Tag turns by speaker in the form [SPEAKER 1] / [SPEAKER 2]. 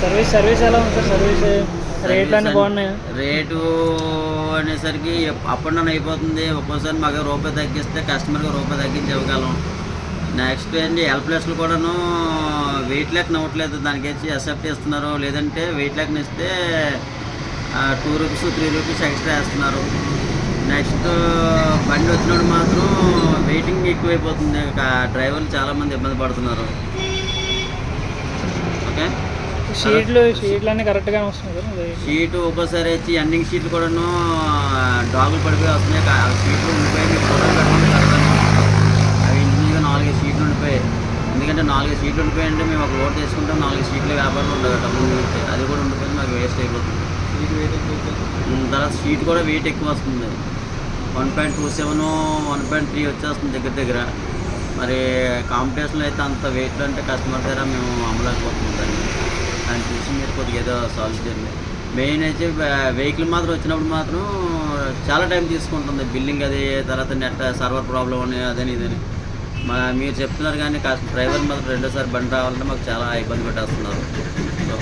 [SPEAKER 1] Service ఎలా ఉంది sir? Service రేట్లు అన్నీ బాగున్నాయా?
[SPEAKER 2] రేటు అనేసరికి అప్ అండ్ డౌన్ అయిపోతుంది. ఒక్కోసారి మాకు రూపాయి తగ్గిస్తే కస్టమర్కి రూపాయి తగ్గించి ఇవ్వగలం. నెక్స్ట్ ఏంటి ఎల్ప్లెస్లు కూడాను వెయిట్ లెక్కన అవ్వట్లేదు, దానికి వచ్చి ఎస్ఎఫ్టీ ఇస్తున్నారు. లేదంటే వెయిట్ లెక్కన ఇస్తే 2 రూపీస్ 3 రూపీస్ ఎక్స్ట్రా వేస్తున్నారు. నెక్స్ట్ బండి వచ్చినప్పుడు మాత్రం వెయిటింగ్ ఎక్కువైపోతుంది. డ్రైవర్లు చాలామంది ఇబ్బంది పడుతున్నారు. ఓకే,
[SPEAKER 1] షీట్లు అన్నీ కరెక్ట్గానే వస్తున్నాయి సార్?
[SPEAKER 2] షీటు ఒక్కోసారి వచ్చి ఎండింగ్ షీట్లు కూడాను డాగులు పడిపోయి వస్తున్నాయి. ఆ షీట్లు ఉండిపోయి మీరు ఫోటోలు పెట్టుకుంటే అవి ఇంచుమించుగా 4 షీట్లు ఉండిపోయాయి. ఎందుకంటే 4 షీట్లు ఉండిపోయాయంటే మేము ఒక లోడ్ తీసుకుంటాం, 4 షీట్లు వ్యాపారం ఉండదు, డబ్బులు అది కూడా ఉండిపోయింది, మాకు వేస్ట్ అయిపోతుంది. తర్వాత షీట్ కూడా వెయిట్ ఎక్కువ వస్తుంది. 1.27 1.3 వచ్చేస్తుంది దగ్గర. మరి కాంపిటీషన్లో అయితే అంత వెయిట్లో అంటే కస్టమర్ దగ్గర మేము అమ్మలేకపోతున్నాం. దాన్ని చూసి మీరు కొద్దిగా ఏదో సాల్వ్ చేయండి. మెయిన్ అయితే వెహికల్ మాత్రం వచ్చినప్పుడు మాత్రం చాలా టైం తీసుకుంటుంది బిల్లింగ్, అది తర్వాత నెట్ సర్వర్ ప్రాబ్లం అని అదని ఇదని మీరు చెప్తున్నారు. కానీ డ్రైవర్ మాత్రం రెండోసారి బండి రావాలంటే మాకు చాలా ఇబ్బంది పెట్టేస్తున్నారు. సో